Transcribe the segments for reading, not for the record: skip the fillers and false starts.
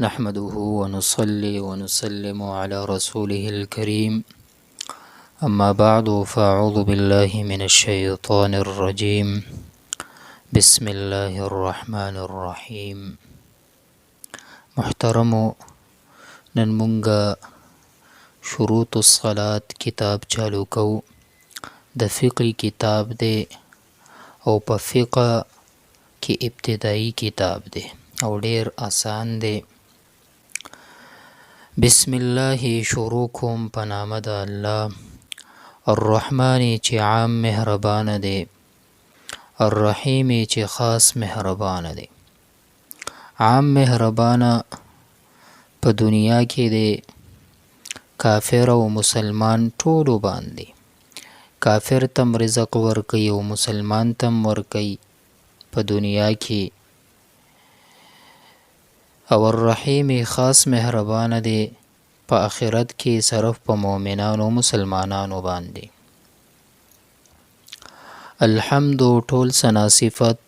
نحمده ونصلي ونسلم على رسوله الكريم. أما بعد فأعوذ بالله من الشيطان الرجيم. بسم الله الرحمن الرحيم. محترمو، نن مونږ شروط الصلاة کتاب چالو کو. د فقه کتاب دی او په فقه کې ابتدایي کتاب دی او ډیر آسان دی. بسم الله شروع کوم په نامه د الله الرحمن چې عام مهربان دی، الرحیم چې خاص مهربان دی. عام مهربان په دنیا کې دی کافر او مسلمان ټولو باندې. کافر تم رزق ورکي او مسلمان تم ورکي په دنیا کې. او الرحیم خاص مهربان دی په آخرت کې صرف په مؤمنانو مسلمانانو باندې. الحمد ټول ثنا صفت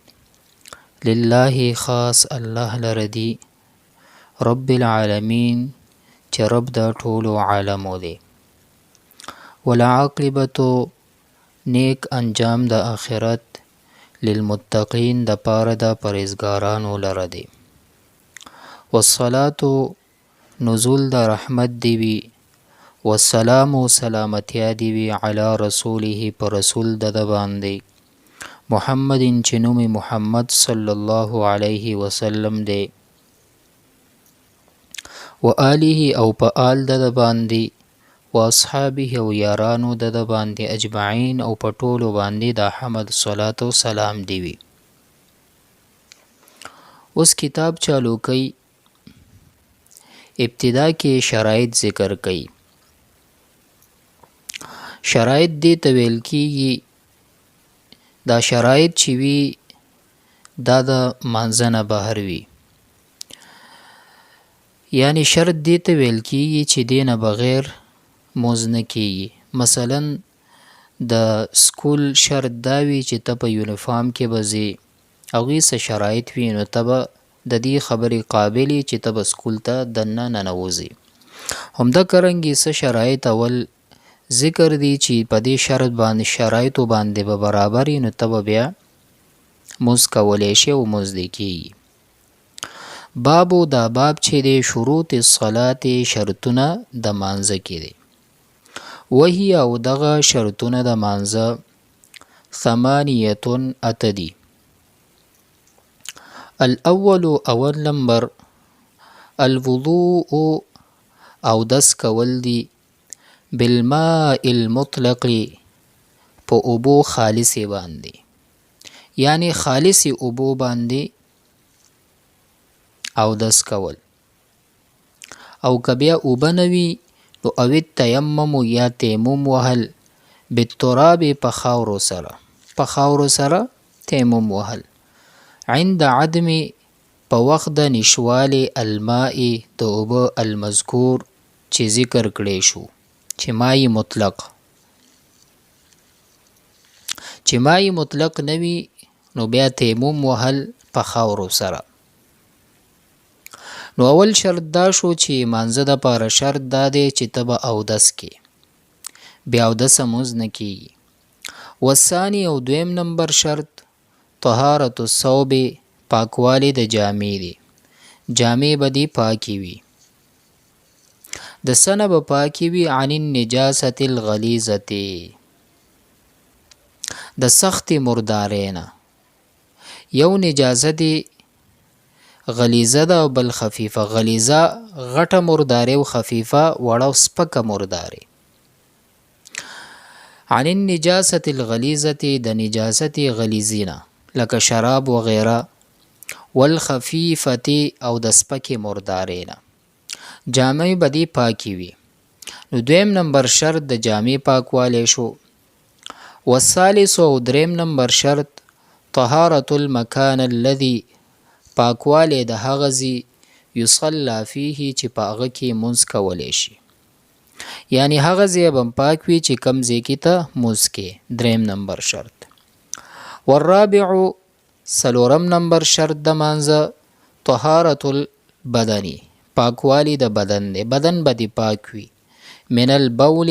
لله خاص الله لردي، رب العالمین چې رب د ټولو عالمو دی. والعاقبة نیک انجام د آخرت للمتقین د پاره د پرهیزګارانو لره دی. والصلاة نزول د رحمت دی وی، والسلام سلامتیا دی وی علی رسوله پر رسول د باندې محمد چې نوم محمد صلی الله علیه وسلم دی. و آله او په آل د باندې، و اصحابه او یارانو د باندې اجمعین او په ټولو باندې د حمد صلات و سلام دی وی. اوس کتاب چالو کوي. ابتدا کې شرایط ذکر کړي. شرایط دې ته ویل کېږي دا شرایط چې وي دا د مانځه نه بهر وي، یعنی شرط دې ته ویل کېږي چې دې نه بغیر مونځ نه کېږي. مثلا د سکول شرط دا وي چې ته په یونیفارم کې به ځې، هغوی څه شرایط وي نو ته به د دې خبرې قابلې چې ته به سکول ته دننه ننوځې. همدارنګه څه شرایط اول ذکر دي چې په دې شرط باندې شرایطو باندې به برابر وي نو ته به بیا مونځ کولی شي او مونځ دې کېږي. بابو دا باب چې دی شروط الصلاة شرطونه د مانځه کې دی. وهي او دغه شرطونه د مانځه ثمانیة اته دي. الاول اول نمبر الوضوء او دس کول دی بالماء المطلق په اوبو خالصې باندې، یعنی خالصې اوبو باندې او دس کول. او که بیا اوبه نه وي نو او التیمم یا تیمم وهل بالتراب په خاورو سره، په خاورو سره تیمم وهل. عند عدم په وخت د نشوالي الماء د اوبه المذکور چې ذکر کړی شو، چې مای مطلق، چې مای مطلق نوي نو بیا تیمم وهل په خاورو سره. نو اول شرط دا شو چې مانځه د پاره شرط دا دی چې ته به اودس کې، بیا اودسه مونځ نه کېږي. والثاني او دویم نمبر شرط طهارت الثوب پاکوالی د جامې دی، جامې به دې پاکې وي. د سنه به پاکې وي عن النجاسة الغلیظة د سخت مردارۍ نه. یو نجاسه دی غلیظه ده او بل خفیفه. غلیظه غټه مردارۍ او خفیفه وړه او سپکه مردارۍ. عن النجاسة الغلیظة د نجاست غلیظینه لکه شراب وغیره، والخفیفة او د سپکې مردارۍ نه. جامې به دې پاکې وي. نو دویم نمبر شرط د جامې پاکوالی شو. والثالث او دریم نمبر شرط طهارت المکان الذي پاکوالی د هغه ځای یصلی فیه چې په هغه کې مونځ کولی شي، یعنی هغه ځای به پاک وي چې کم ځای کې ته مونځ کې. دریم نمبر شرط. والرابع څلورم نمبر شرط د مانځه طهارت البدني پاکوالی د بدن دی، بدن به دې پاک وي. من البول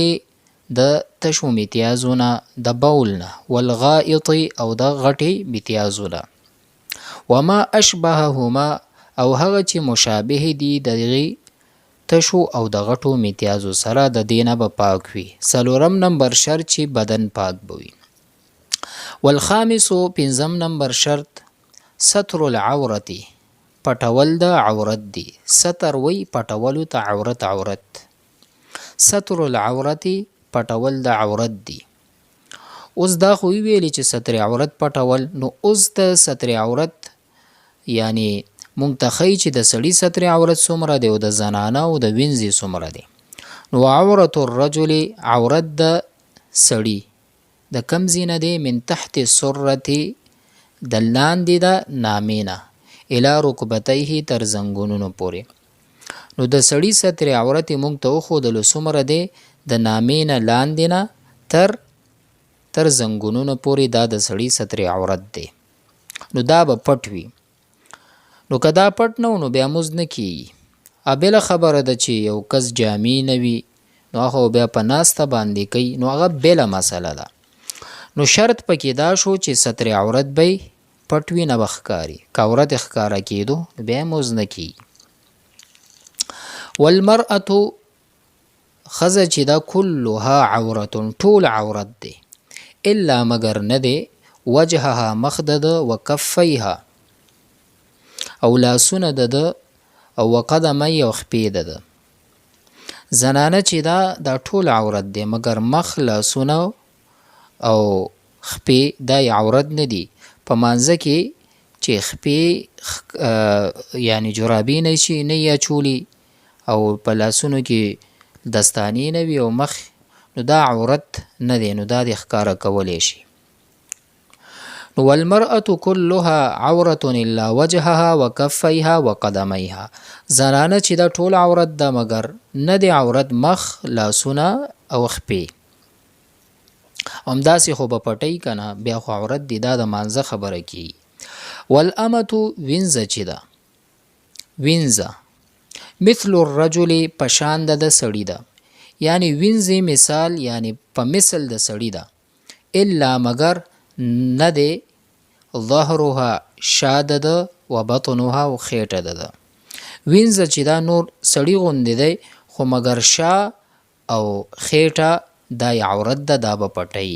د تشو میتیازونه، د بول نه، والغائط او د غټې میتیازونه. وما اشبههما او هغه چې مشابه دي د دغې تشو او د غټو میتیازو سره د دینه به پاک وي. څلورم نمبر شرط چې بدن پاک بوي. والخامس پنځم نمبر شرط ستر العورت پټول د عورت دی. ستر وی پټولو ته عورت عورت. ستر العورت پټول د عورت دی. اوس دا خو ویلی چې ستر عورت پټول، نو اوس د ستر عورت یعنی مونږ ته ښیي چې د سړي ستر عورت څومره دی او د زنانه او د وینځي څومره دی. نو عورت الرجل عورت د سړي د کم ځای نه دی؟ من تحت السرة د لاندې د نامې نه الی رکبتیه تر زنګونونو پورې. نو د سړي ستر عورت یې مونږ ته وښودلو څومره دی؟ د نامې نه لاندې نه تر زنګونونو پورې دا د سړي ستر عورت دی. نو دا به پټ وي. نو که دا پټ نه و نو بیا مزد نه کیږي. بله خبره ده چې یو کس جامې نه وي نو هغه بیا په ناسته باندې کوي، نو هغه بله مسله ده. نو شرط پکې دا شو چې ستر عورت به پټ وي، نه به ښکاري. که عورت ښکاره کېدو بیا مزد نه کیږي. والمرأة ښځه چې دا کلها عورت ټول عورت دی، الا مگر نه دی وجهها مخ د ده وکفیها او لاسونه د ده او وقدمی او خپې د ده. زنانه چې دا ټول عورت دی مگر مخ، لاسونه او خپې دا عورت نه دي. په مانځه کې چې خپې یعنی جرابې نه شي نه یا چولی او په لاسونو کې دستانې نه وي او مخ، نو دا عورت نه دی، نو دا د ښکاره کولی شي. نو والمرأة كلها عورة الا وجهها وكفيها وقدميها. زنانه چې دا ټول عورت ده مگر نه دی عورت مخ، لاسونه او خپې. همداسې خو به پټی که نه بیا خو عورت دی، دا د مانځه خبره کیږي. والامة وینځه چې ده، وینځه مثل الرجل پشان د سړي ده، یعنی وینځې مثال یعنی په مثل د سړي ده. الا مگر نه دی ظهرها شاده ده و بطنها و خیټه ده. وینځه چې دا نور سړي غوندې دی خو مگر شا او خیټه دا عورت ده، دا به پټی،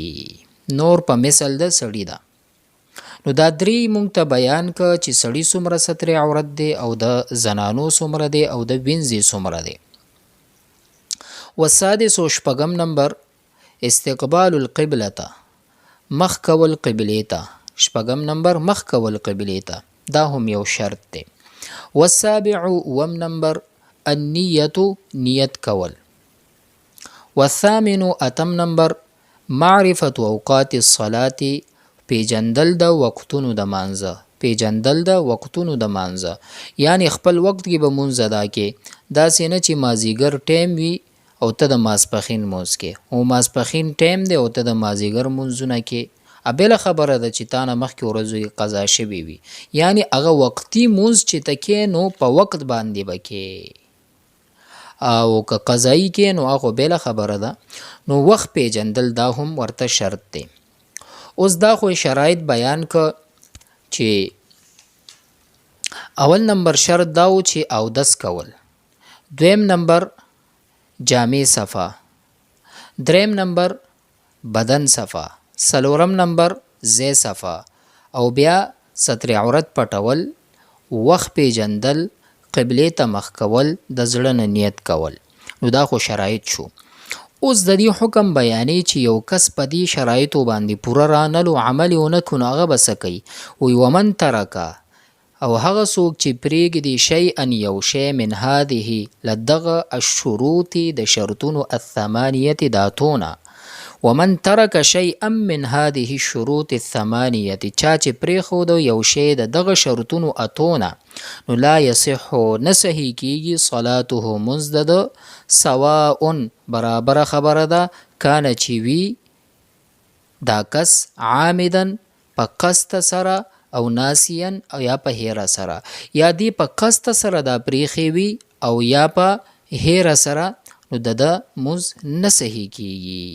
نور په مثل د سړي ده. نو دا درې مونږ ته بیان که چې سړي څومره ستر عورت دی او د زنانو څومره دی او د وینځې څومره دی. والسادس شپږم نمبر استقبال القبلة مخ کول قبلې ته. شپږم نمبر مخ کول قبلې ته، دا هم یو شرط دی. والسابع اووم نمبر النیة نیت کول. والثامن اتم نمبر معرفة اوقات الصلاة پیجندل د وقتونو د مانځه. پیجندل د وقتونو د مانځه یعنی خپل وخت کې به مونځ ادا کې، داسې نه چې مازیګر ټیم وي او ته د ماسپښین مونځ کې، او ماسپښین ټیم دی او ته د مازیګر مونځونه کې. بله خبره ده چې تا نه مخکې ورځو قضا شوي وي، یعنی هغه وقتي مونځ چې ته کې نو په وخت باندې به کې، او که قضایي کې نو هغه بله خبره ده. نو وخت پیجندل دا هم ورته شرط دی. اوس دا خو شرایط بیان که چې اول نمبر شرط دا و چې اودس کول، دویم نمبر جامې صفا، دریم نمبر بدن صفا، څلورم نمبر ځای صفا، او بیا ستر عورت پټول، وخت پیجندل، قبلې ته مخ کول، د زړه نه نیت کول. نو دا خو شرایط شو. اوس د دې حکم بیانې چې یو کس په دې شرایطو باندې پوره رانلو عمل یې ونه کړو نو هغه به څه کوي؟ وایي ومن ترکه او هغه څوک چې پرېږدي شیئا یو شی من هذه له دغه الشروط د شرطونو الثمانیة د اتونه. ومن ترک شیئا من هذه الشروط الثمانیة چا چې پرېښودو یو شی د دغه شرطونو اتونه نو لا یصح نه صحیح کیږي صلاته مونځ د ده سواء برابره خبره ده کانه چې وي دا کس عامدا په قصد سره او ناسیا او یا په هیره سره، یا دی په قصد سره دا پریښې وي او یا په هیر سره نو د مونځ نه صحیح کیږي.